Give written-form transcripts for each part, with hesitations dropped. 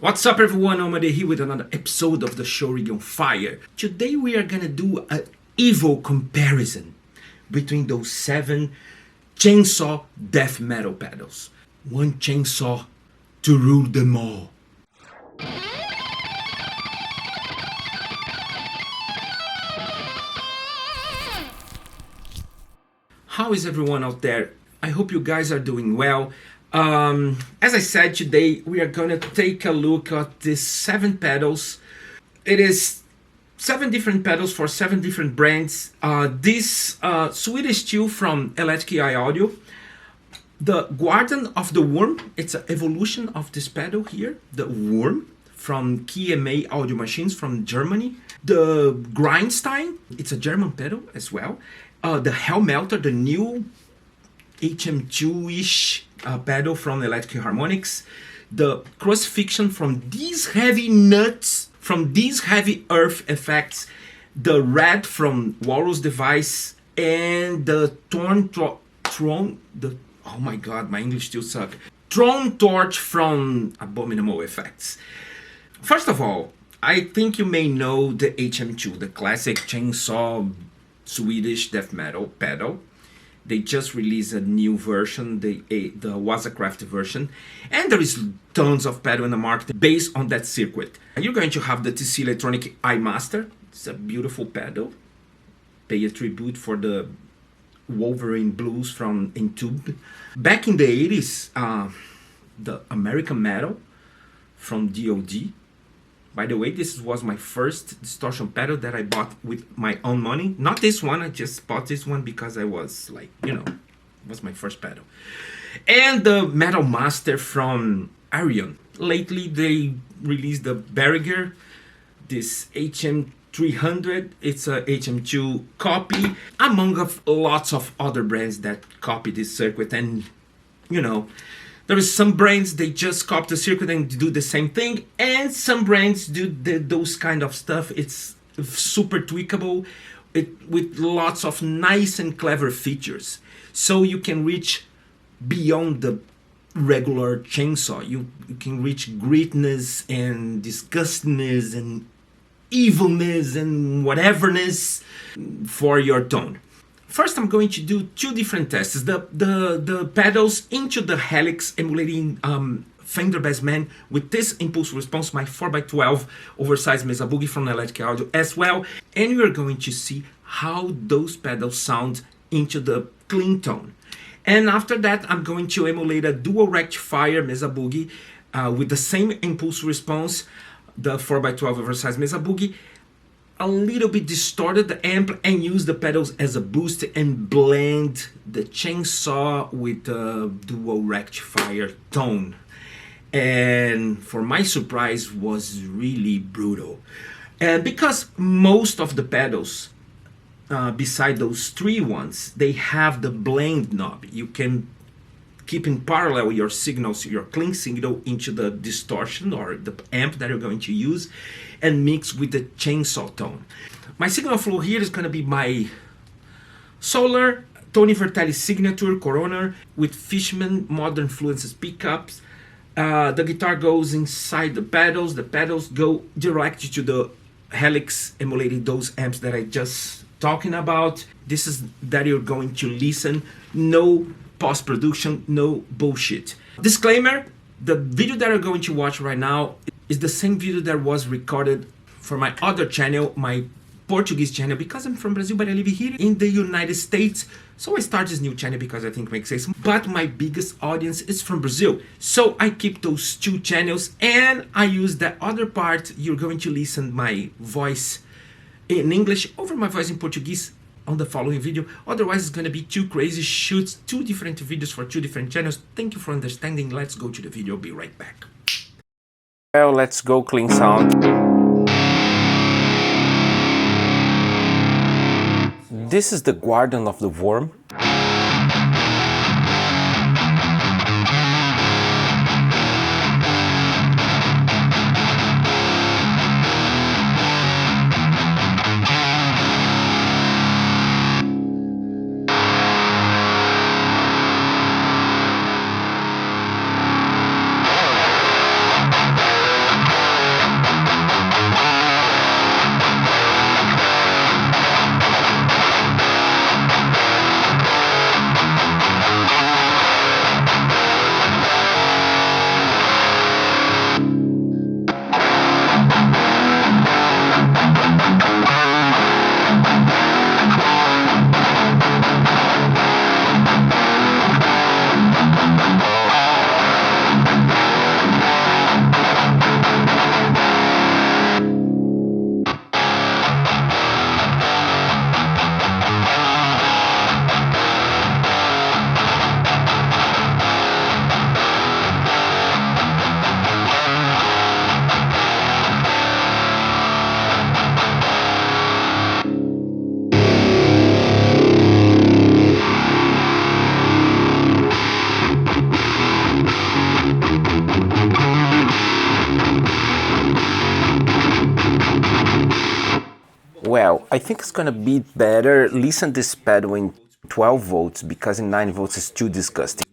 What's up everyone, Omade here with another episode of the show Rig on Fire. Today we are gonna do an evil comparison between those 7 chainsaw death metal pedals. One chainsaw to rule them all. How is everyone out there? I hope you guys are doing well. As I said, today we are gonna take a look at these 7 pedals. It is 7 different pedals for 7 different brands. This Swedish tune from Electric Eye Audio. The Guardian of the Worm, it's an evolution of this pedal here. The Worm from KMA Audio Machines from Germany. The Grindstein, it's a German pedal as well. The Hellmelter, the new HM2-ish pedal from Electric Harmonics. The Crucifixion from these heavy nuts, from these heavy earth effects. The Red from Walrus Device, and the oh my god, my English still sucks. Throne Torch from Abominable Effects. First of all, I think you may know the HM2, the classic chainsaw Swedish death metal pedal. They just released a new version, the Wazacraft version, and there is tons of pedal in the market based on that circuit. You're going to have the TC Electronic iMaster. It's a beautiful pedal. Pay a tribute for the Wolverine blues from Entube. Back in the 80s, the American Metal from DOD. By the way, this was my first distortion pedal that I bought with my own money. Not this one, I just bought this one because I was like, it was my first pedal. And the Metal Master from Arion. Lately, they released the Berger, this HM300. It's a HM2 copy, among lots of other brands that copy this circuit. And, there is some brands, they just copy the circuit and do the same thing, and some brands do those kind of stuff. It's super tweakable, with lots of nice and clever features. So you can reach beyond the regular chainsaw. You can reach grittiness and disgustingness and evilness and whateverness for your tone. First, I'm going to do 2 different tests. The pedals into the Helix emulating Fender Bassman with this impulse response, my 4x12 oversized Mesa Boogie from Electric Audio as well. And we're going to see how those pedals sound into the clean tone. And after that, I'm going to emulate a dual rectifier Mesa Boogie with the same impulse response, the 4x12 oversized Mesa Boogie, a little bit distorted the amp, and use the pedals as a boost and blend the chainsaw with the dual rectifier tone. And for my surprise, was really brutal. And because most of the pedals, beside those 3 ones, they have the blend knob. You can keep in parallel your signals, your clean signal, into the distortion or the amp that you're going to use, and mix with the chainsaw tone. My signal flow here is going to be my Solar Tony Vertelli signature Coroner with Fishman Modern Fluences pickups. The guitar goes inside the pedals go directly to the Helix emulating those amps that I just talking about. This is that you're going to listen, no post-production, no bullshit. Disclaimer, the video that you're going to watch right now is the same video that was recorded for my other channel, my Portuguese channel, because I'm from Brazil but I live here in the United States. So I started this new channel because I think it makes sense. But my biggest audience is from Brazil. So I keep those 2 channels, and I use the other part. You're going to listen my voice in English over my voice in Portuguese on the following video. Otherwise, it's going to be 2 crazy shoots, 2 different videos for 2 different channels. Thank you for understanding. Let's go to the video. I'll be right back. Well, let's go clean sound. This is the Guardian of the Worm. I think it's gonna be better listen this pedal in 12 volts because in 9 volts it's too disgusting.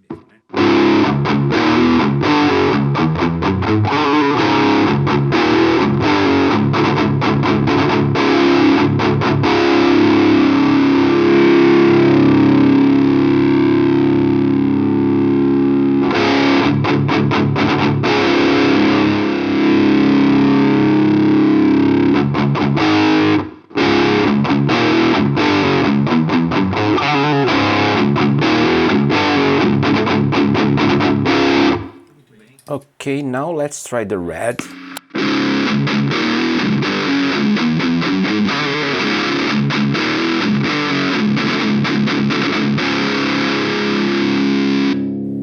Okay, now let's try the red.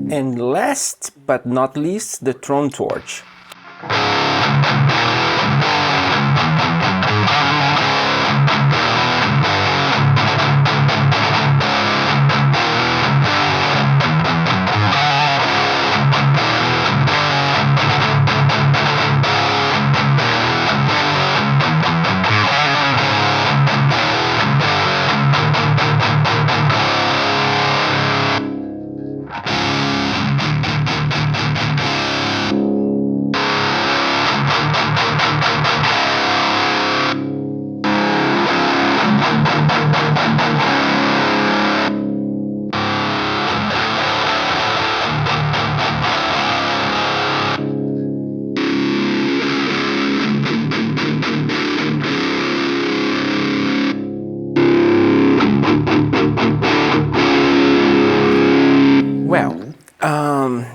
And last but not least, the Tron Torch. Well,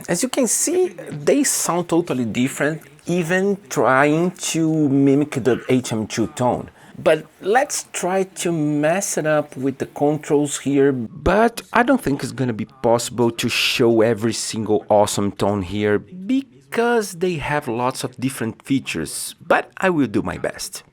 as you can see, they sound totally different, even trying to mimic the HM2 tone. But let's try to mess it up with the controls here. But I don't think it's gonna be possible to show every single awesome tone here because they have lots of different features. But I will do my best.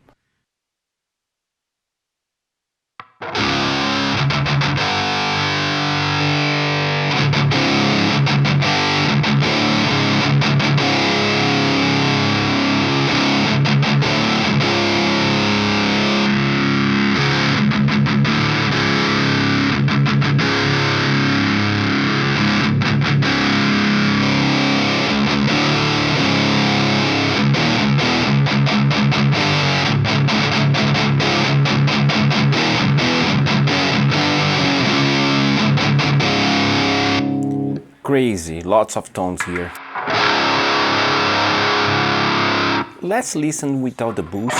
Crazy, lots of tones here. Let's listen without the boost.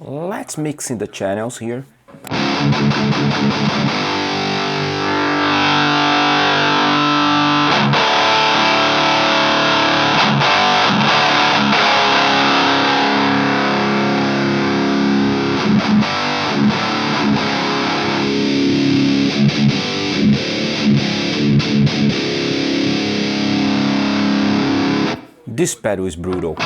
Let's mix in the channels here. This pedal is brutal.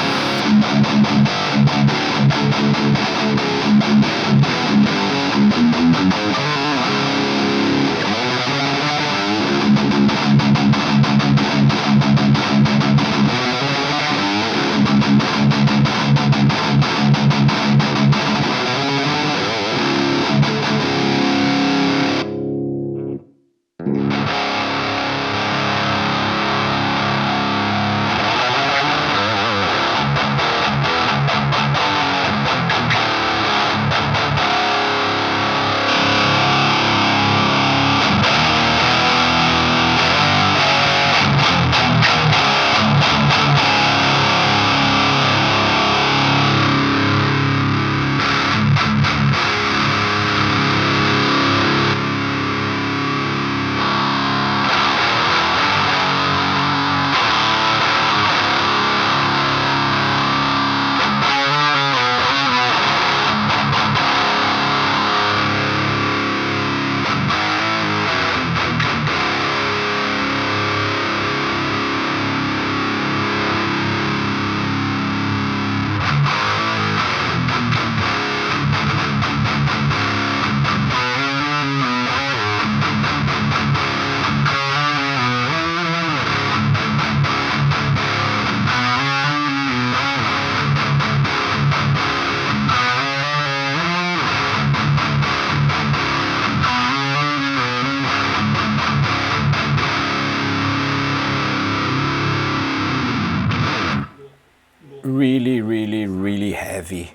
really, really, really heavy.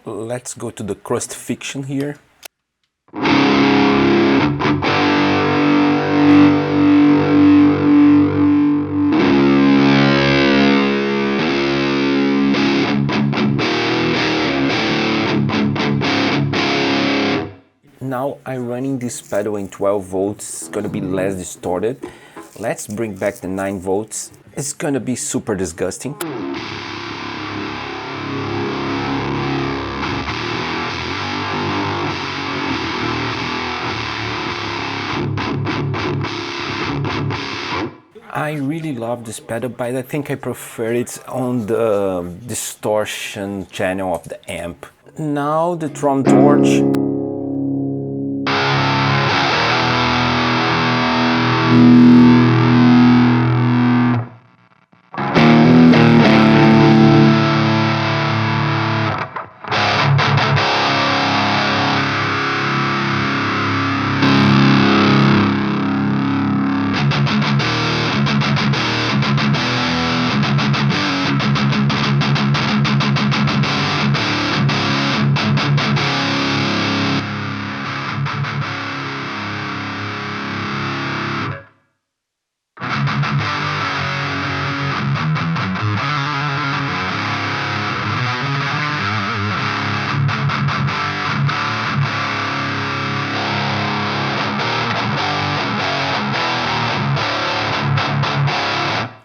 Let's go to the crust fiction here. Now I'm running this pedal in 12 volts, it's gonna be less distorted. Let's bring back the 9 volts. It's gonna be super disgusting. I really love this pedal, but I think I prefer it on the distortion channel of the amp. Now the drum torch.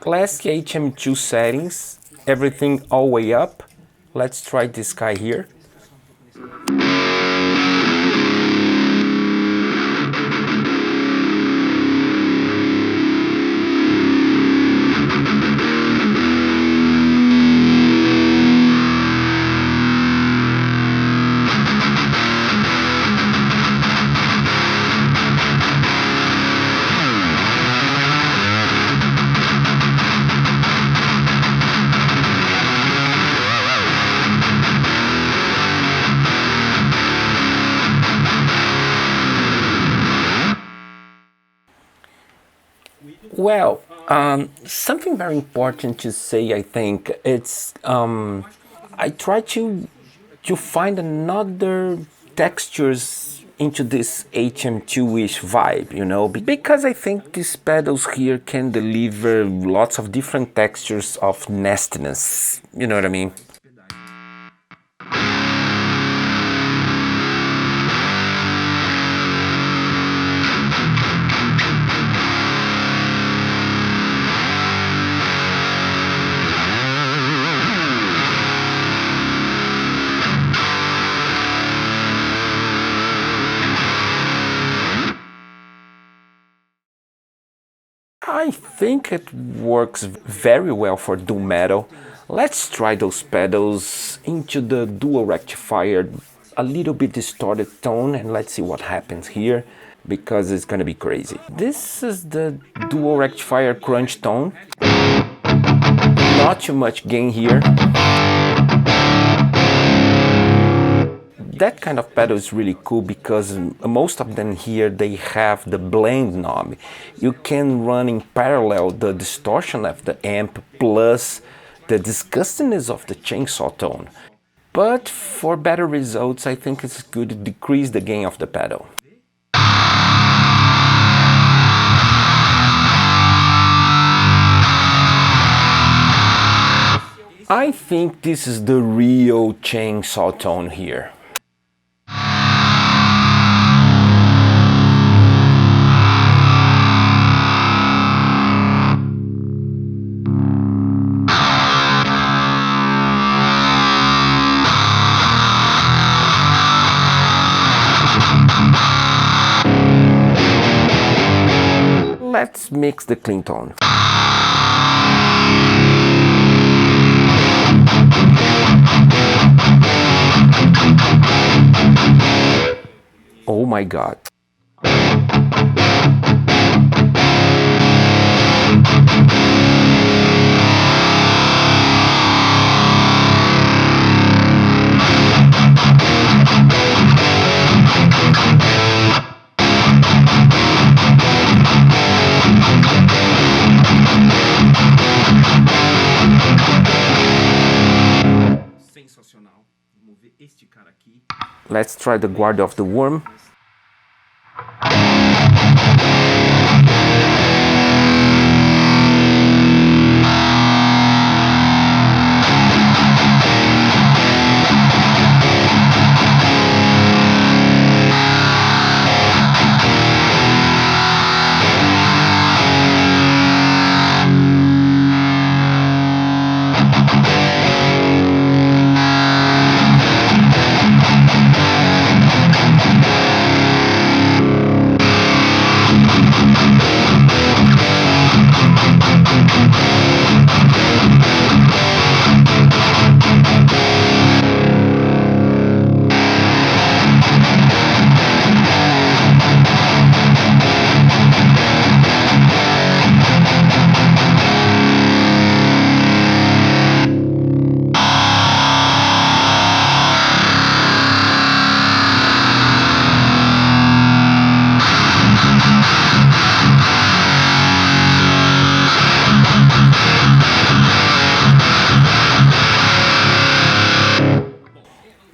Classic HM2 settings, everything all way up. Let's try this guy here. Well, something very important to say, I think, it's I try to find another textures into this HM2-ish vibe, you know, because I think these pedals here can deliver lots of different textures of nastiness, you know what I mean? I think it works very well for doom metal. Let's try those pedals into the dual rectifier, a little bit distorted tone, and let's see what happens here, because it's gonna be crazy. This is the dual rectifier crunch tone. Not too much gain here. That kind of pedal is really cool because most of them here, they have the blend knob. You can run in parallel the distortion of the amp plus the disgustingness of the chainsaw tone. But for better results, I think it's good to decrease the gain of the pedal. I think this is the real chainsaw tone here. Let's mix the clean tone. Oh my god. Let's try the guard of the worm.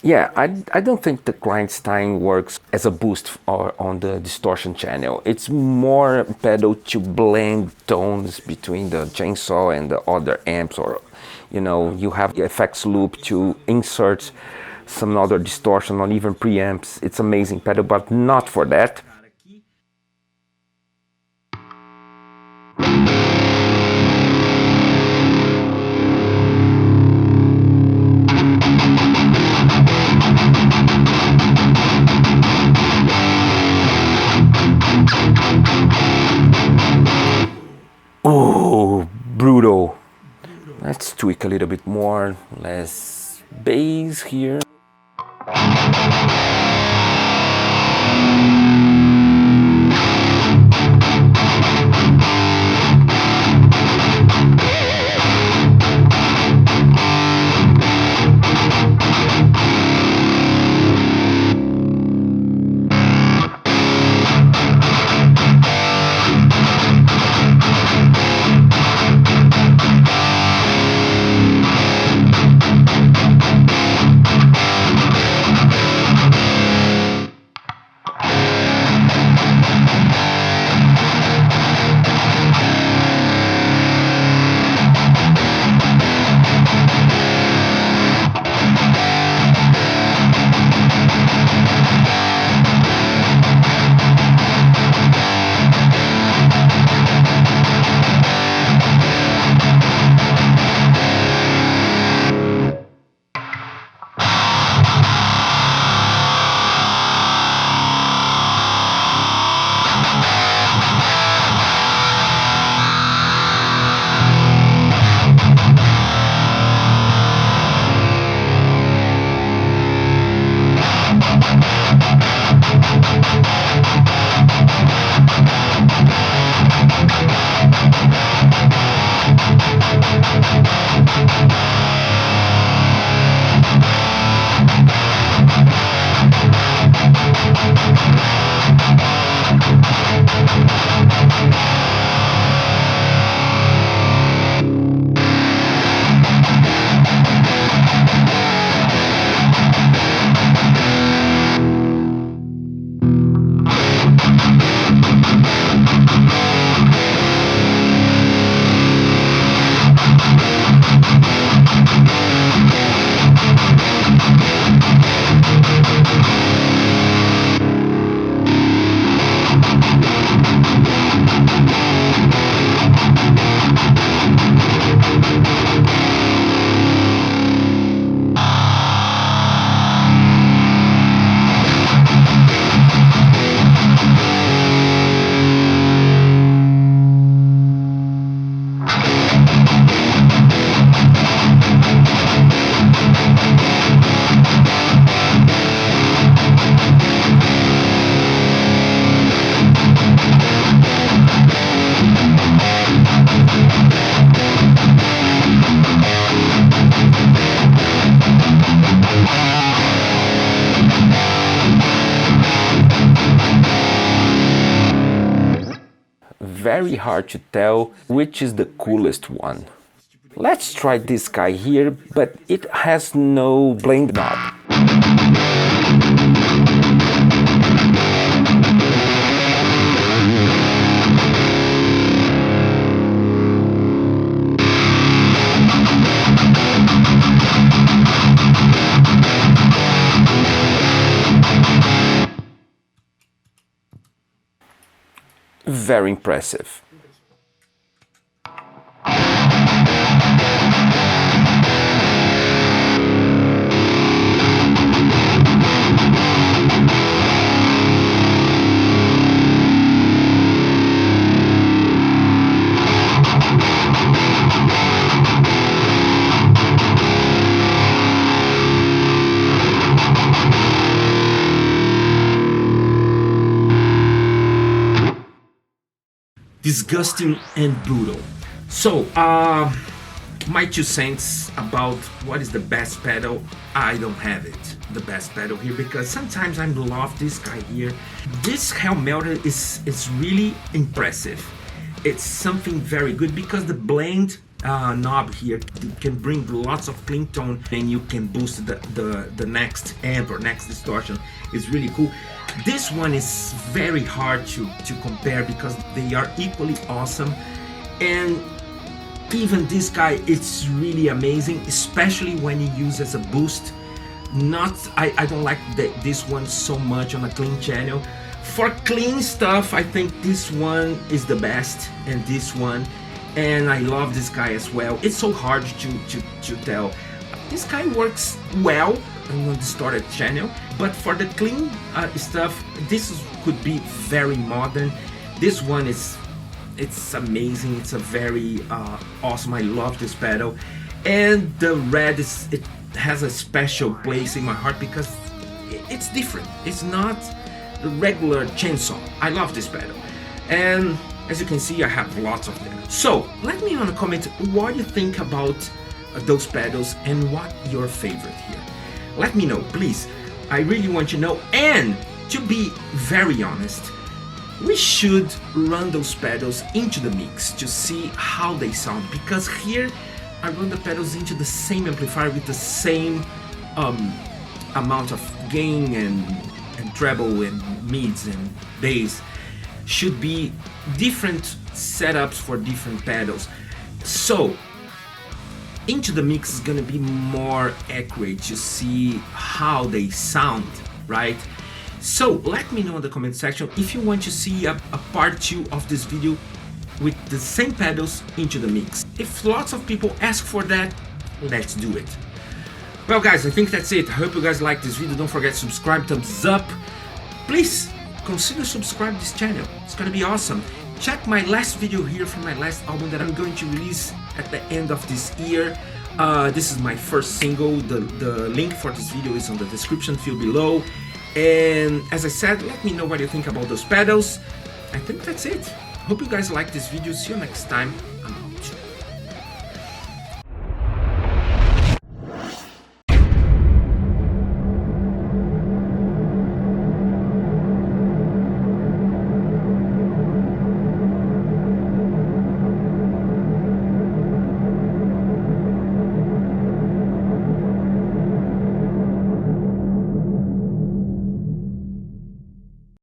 Yeah, I don't think the Grindstein works as a boost or on the distortion channel. It's more pedal to blend tones between the chainsaw and the other amps, or you have the effects loop to insert some other distortion or even preamps. It's amazing pedal, but not for that. Oh, brutal. Let's tweak a little bit more, less bass here. Very hard to tell which is the coolest one. Let's try this guy here, but it has no blend knob. very impressive. Disgusting and brutal. So, my 2 cents about what is the best pedal. I don't have it, the best pedal here, because sometimes I love this guy here. This Helm Melter is really impressive. It's something very good because the blend knob here can bring lots of clean tone, and you can boost the next amp or next distortion. It's really cool. This one is very hard to compare because they are equally awesome, and even this guy, it's really amazing, especially when you use as a boost. I don't like this one so much on a clean channel. For clean stuff, I think this one is the best, and this one, and I love this guy as well. It's so hard to tell. This guy works well on a distorted channel, but for the clean stuff, could be very modern. This one it's amazing. It's a very awesome. I love this pedal, and the red it has a special place in my heart because it's different. It's not the regular chainsaw. I love this pedal, and as you can see, I have lots of them. So let me know in the comment what you think about those pedals and what your favorite here. Let me know, please. I really want to know. And to be very honest, we should run those pedals into the mix to see how they sound, because here I run the pedals into the same amplifier with the same amount of gain and treble and mids and bass. Should be different setups for different pedals. So into the mix is gonna be more accurate to see how they sound, right? So let me know in the comment section if you want to see a part 2 of this video with the same pedals into the mix. If lots of people ask for that, let's do it. Well guys, I think that's it. I hope you guys like this video. Don't forget to subscribe, thumbs up. Please consider subscribe this channel. It's gonna be awesome. Check my last video here from my last album that I'm going to release at the end of this year. This is my first single. The link for this video is on the description field below. And as I said, let me know what you think about those pedals. I think that's it. Hope you guys like this video. See you next time.